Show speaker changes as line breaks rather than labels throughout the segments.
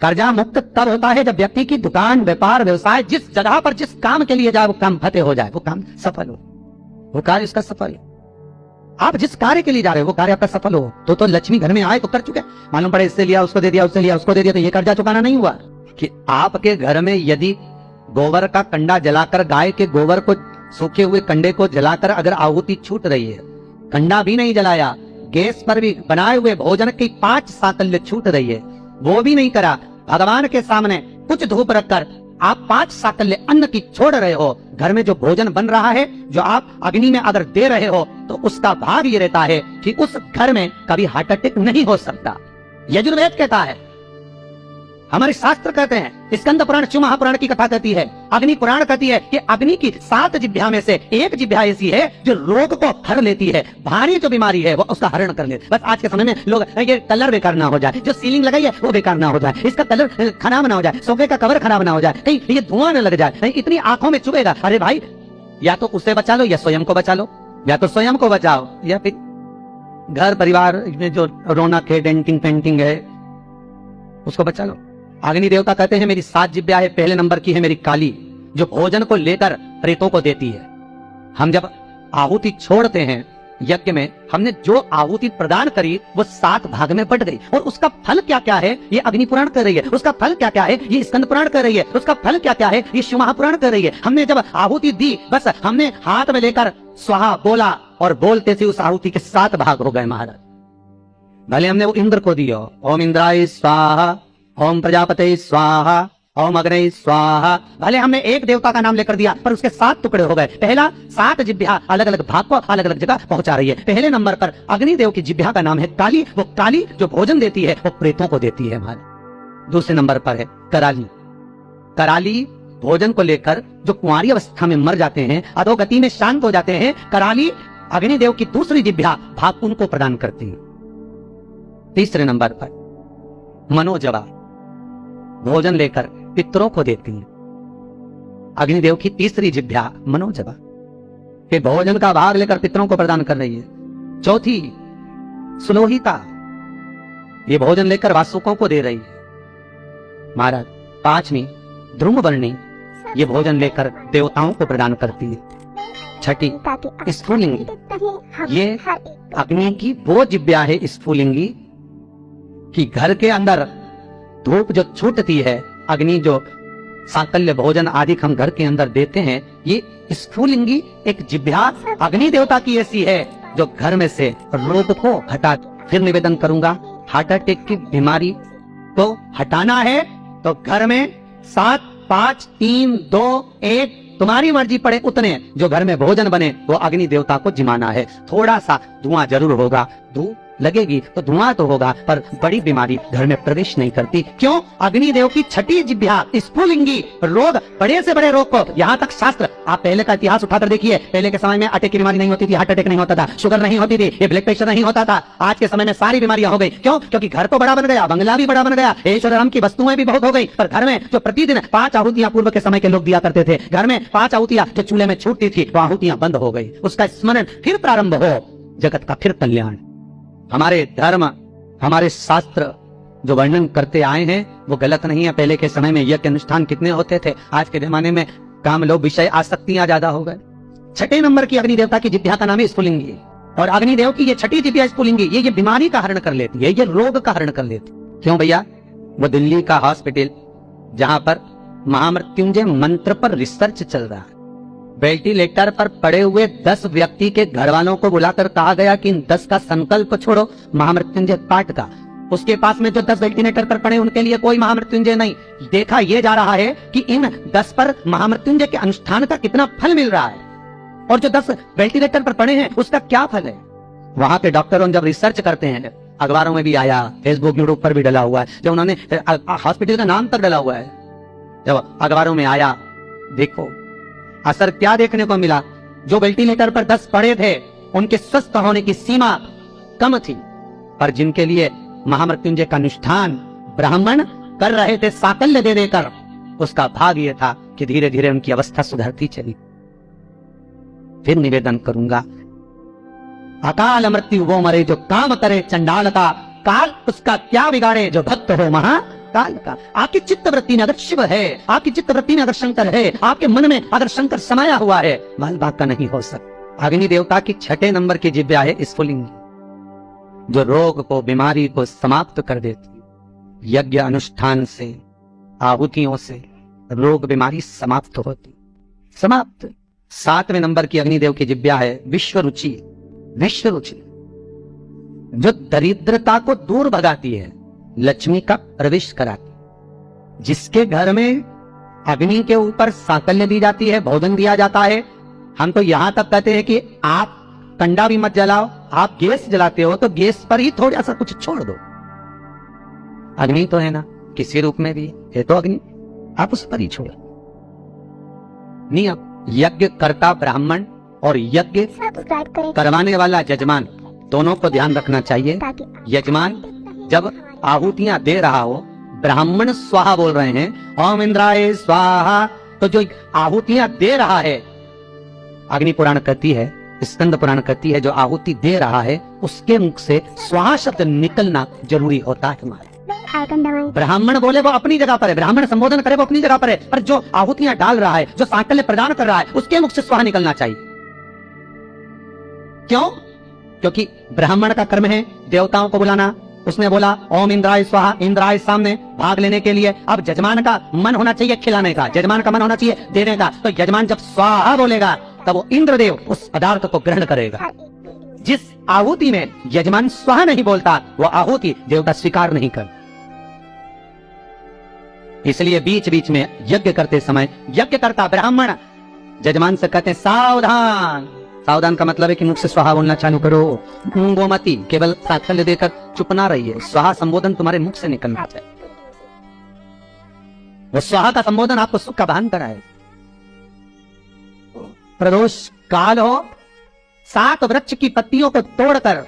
कर्जा मुक्त तब होता है जब व्यक्ति की दुकान, व्यापार, व्यवसाय जिस जगह पर जिस काम के लिए जाए वो काम फतेह हो जाए, वो काम सफल हो, वो कार्य उसका सफल हो। आप जिस कार्य के लिए जा रहे हो वो कार्य आपका सफल हो तो लक्ष्मी घर में आए तो कर चुके। मालूम पड़े इससे लिया, उसको दे दिया, उससे लिया, उसको दे दिया, तो ये कर्जा चुकाना नहीं हुआ। कि आपके घर में यदि गोबर का कंडा जलाकर, गाय के गोबर को, सूखे हुए कंडे को जलाकर अगर आहुति छूट रही है, कंडा भी नहीं जलाया, गैस पर भी बनाए हुए भोजन की 5 साकल्य छूट रही है, वो भी नहीं करा, भगवान के सामने कुछ धूप रखकर आप 5 साकल्य अन्न की छोड़ रहे हो, घर में जो भोजन बन रहा है जो आप अग्नि में अगर दे रहे हो तो उसका भाग ये रहता है कि उस घर में कभी हार्ट अटैक नहीं हो सकता। यजुर्वेद कहता है, हमारे शास्त्र कहते हैं, स्कंद पुराण, शिव महापुराण की कथा कहती है, अग्नि पुराण कहती है कि अग्नि की 7 जिह्वा में से एक जिह्वा ऐसी है जो रोग को हर लेती है, भारी जो बीमारी है वो उसका हरण कर लेती है। बस आज के समय में लोग ये कलर बेकार ना हो जाए, जो सीलिंग लगाई है वो बेकार ना हो जाए, इसका कलर खराब ना हो जाए, सोफे का कवर खराब ना हो जाए, कहीं ये धुआं न लग जाए, कहीं इतनी आंखों में चुभेगा। अरे भाई, या तो उससे बचा लो या स्वयं को बचा लो, या तो स्वयं को बचाओ या फिर घर परिवार में जो रौनक है, डेंटिंग पेंटिंग है, उसको बचा लो। अग्नि देवता कहते हैं मेरी 7 जिह्वा है, पहले नंबर की है मेरी काली, जो भोजन को लेकर प्रेतों को देती है। हम जब आहुति छोड़ते हैं यज्ञ में, हमने जो आहुति प्रदान करी वो 7 भाग में बट गई, और उसका फल क्या क्या है ये अग्नि पुराण कर रही है, उसका फल क्या क्या है ये स्कंद पुराण कर रही है, उसका फल क्या क्या है ये शिव महापुराण कर रही है। हमने जब आहुति दी, बस हमने हाथ में लेकर स्वाहा बोला और बोलते थे उस आहुति के 7 भाग हो गए महाराज। भले हमने वो इंद्र को दिया, ओम इंद्राय स्वाहा, ओम प्रजापते स्वाहा, ओम अग्ने स्वाहा, भले हमने एक देवता का नाम लेकर दिया पर उसके 7 टुकड़े हो गए। पहला 7 जिह्वा अलग अलग भाग को अलग अलग जगह पहुंचा रही है। पहले नंबर पर अग्निदेव की जिह्वा का नाम है काली, वो काली जो भोजन देती है वो प्रेतों को देती है हमारे। दूसरे नंबर पर है कराली, कराली भोजन को लेकर जो कुंवारी अवस्था में मर जाते हैं, अधोगति में शांत हो जाते हैं, कराली अग्निदेव की दूसरी जिह्वा भाग उनको प्रदान करती है। तीसरे नंबर पर मनोजवा भोजन लेकर पितरों को देती है, अग्निदेव की तीसरी जिह्वा मनोजवा के भोजन का भाग लेकर पितरों को प्रदान कर रही है। चौथी सुलोहिता, ये भोजन लेकर वासुकों को दे रही है महाराज। 5वीं ध्रुमवर्णी, ये भोजन लेकर देवताओं को प्रदान करती है। छठी स्फुलिंगी, ये अग्नि की वो जिह्वा है स्फुलिंगी कि घर के अंदर धूप जो छूटती है, अग्नि जो साकल्य भोजन आदि हम घर के अंदर देते हैं, ये स्फुलिंगी एक जिह्वा अग्नि देवता की ऐसी है जो घर में से रोग को हटा। फिर निवेदन करूंगा, हार्ट अटैक की बीमारी तो हटाना है तो घर में 7, 5, 3, 2, 1 तुम्हारी मर्जी पड़े उतने जो घर में भोजन बने वो अग्नि देवता को जिमाना है। थोड़ा सा धुआं जरूर होगा, धूप लगेगी तो धुआं तो होगा, पर बड़ी बीमारी घर में प्रवेश नहीं करती। क्यों? अग्निदेव की छठी जिह्वा स्फुलिंगी रोग, बड़े से बड़े रोग को, यहाँ तक शास्त्र, आप पहले का इतिहास उठाकर देखिए, पहले के समय में अटैक की बीमारी नहीं होती थी, हार्ट अटैक नहीं होता था, शुगर नहीं होती थी, ये ब्लड प्रेशर नहीं होता था। आज के समय में सारी बीमारियां हो गई। क्यों? क्योंकि घर तो बड़ा बन गया, बंगला भी बड़ा बन गया, ऐश्वर्य राम की वस्तुएं भी बहुत हो गई, पर घर में जो प्रतिदिन 5 आहुतियां पूर्व के समय के लोग दिया करते थे, घर में 5 आहुतियां जो चूल्हे में छूटती थी वो आहुतियां बंद हो गई। उसका स्मरण फिर प्रारंभ हो, जगत का फिर कल्याण। हमारे धर्म, हमारे शास्त्र जो वर्णन करते आए हैं वो गलत नहीं है। पहले के समय में यज्ञ अनुष्ठान कितने होते थे, आज के जमाने में काम, लोग, विषय, आसक्तियां ज्यादा हो गए। 6ठे नंबर की अग्नि देवता की जिह्वा का नाम है स्फुलिंगी, और अग्निदेव की ये छठी जिह्वा स्फुलिंगी ये बीमारी का हरण कर लेती है, ये रोग का हरण कर लेती है। क्यों भैया? वो दिल्ली का हॉस्पिटल जहां पर महामृत्युंजय मंत्र पर रिसर्च चल रहा है, वेंटिलेटर पर पड़े हुए 10 व्यक्ति के घर वालों को बुलाकर कहा गया कि इन 10 का संकल्प छोड़ो महामृत्युंजय पाठ का। उसके पास में जो 10 वेंटिलेटर पर पड़े उनके लिए कोई महामृत्युंजय नहीं। देखा यह जा रहा है कि इन 10 पर महामृत्युंजय के अनुष्ठान का कितना फल मिल रहा है, और जो 10 वेंटिलेटर पर पड़े हैं उसका क्या फल है। वहां के डॉक्टरों जब रिसर्च करते हैं, अखबारों में भी आया, फेसबुक यूट्यूब पर भी डला हुआ है, जब उन्होंने हॉस्पिटल का नाम तक डला हुआ है, जब अखबारों में आया, देखो असर क्या देखने को मिला। जो वेंटिलेटर पर 10 पड़े थे उनके स्वस्थ होने की सीमा कम थी, पर जिनके लिए महामृत्युंजय का अनुष्ठान ब्राह्मण कर रहे थे साकल्य दे देकर, उसका भाग यह था कि धीरे धीरे उनकी अवस्था सुधरती चली। फिर निवेदन करूंगा, अकाल मृत्यु वो मरे जो काम करे चंडाल का, काल उसका क्या बिगाड़े जो भक्त हो महा काल का। आपकी चित्त वृत्ति में अगर शिव है, आपकी चित्त वृत्ति में अगर शंकर है, आपके मन में अगर शंकर समाया हुआ है, बाल बाग का नहीं हो सकता। अग्नि देवता की 6 नंबर की जिह्वा है स्फुलिंग, जो रोग को, बीमारी को समाप्त कर देती। यज्ञ अनुष्ठान से, आहुतियों से रोग बीमारी समाप्त होती, समाप्त। 7वें नंबर की अग्निदेव की जिह्वा है विश्व रुचि, विश्व रुचि, जो दरिद्रता को दूर भगाती है, लक्ष्मी का प्रवेश कराती। जिसके घर में अग्नि के ऊपर साकल्य दी जाती है, भोजन दिया जाता है, हम तो यहां तक कहते हैं कि आप कंडा भी मत जलाओ, आप गैस जलाते हो तो गैस पर ही थोड़ा सा कुछ छोड़ दो। अग्नि तो है ना, किसी रूप में भी है तो अग्नि, आप उस पर ही छोड़ो। नियम, यज्ञ करता ब्राह्मण और यज्ञ करवाने वाला यजमान, दोनों को ध्यान रखना चाहिए। यजमान जब आहुतियां दे रहा हो, ब्राह्मण स्वाहा बोल रहे हैं, ओम इंद्राय स्वाहा, तो जो आहुतियां दे रहा है, अग्नि पुराण कहती है, स्कंद पुराण कहती है, जो आहुति दे रहा है उसके मुख से स्वाहा शब्द निकलना जरूरी होता है। ब्राह्मण बोले वो अपनी जगह पर है, ब्राह्मण संबोधन करे वो अपनी जगह पर है, पर जो आहुतियां डाल रहा है, जो सांकल्य प्रदान कर रहा है, उसके मुख से स्वाहा निकलना चाहिए। क्यों? क्योंकि ब्राह्मण का कर्म है देवताओं को बुलाना। उसने बोला ओम इंद्राय स्वाहा, इंद्राय सामने भाग लेने के लिए। अब यजमान का मन होना चाहिए खिलाने का, यजमान का मन होना चाहिए देने का। तो यजमान जब स्वाहा बोलेगा तब वो इंद्रदेव उस पदार्थ को ग्रहण करेगा। जिस आहुति में यजमान स्वाहा नहीं बोलता, वो आहुति देवता स्वीकार नहीं कर। इसलिए बीच बीच में यज्ञ करते समय यज्ञ करता ब्राह्मण यजमान से कहते हैं सावधान। सावधान का मतलब है कि मुख से स्वाहा बोलना चालू करो, गोमती केवल साकल्य देकर चुप ना रहिए, स्वाहा संबोधन तुम्हारे मुख से निकलना चाहिए। वो स्वाहा का संबोधन आपको सुख का भान कराए। प्रदोष काल हो, 7 वृक्ष की पत्तियों को तोड़कर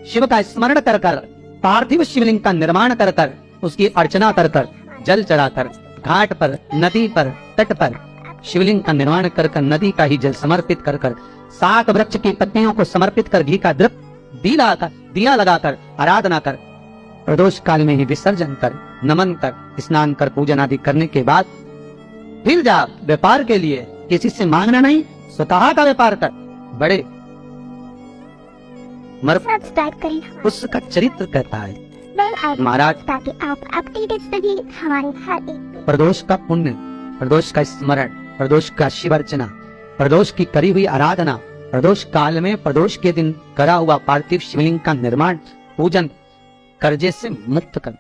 शिव का स्मरण कर कर, पार्थिव शिवलिंग का निर्माण कर कर, उसकी अर्चना कर कर, जल चढ़ाकर, घाट पर, नदी पर, तट पर शिवलिंग का निर्माण कर कर, नदी का ही जल समर्पित कर कर, 7 वृक्ष की पत्तियों को समर्पित कर, घी का द्रप दिया लगाकर आराधना कर, प्रदोष काल में ही विसर्जन कर, नमन कर, स्नान कर, पूजन आदि करने के बाद फिर जा व्यापार के लिए, किसी से मांगना नहीं, स्वतः का व्यापार कर। बड़े उसका चरित्र कहता है महाराज,
ताकि आप अपडेटेड सभी हमारे हर एक
प्रदोष का पुण्य, प्रदोष का स्मरण, प्रदोष का शिव अर्चना, प्रदोष की करी हुई आराधना, प्रदोष काल में प्रदोष के दिन करा हुआ पार्थिव शिवलिंग का निर्माण, पूजन कर्जे से मुक्त कर।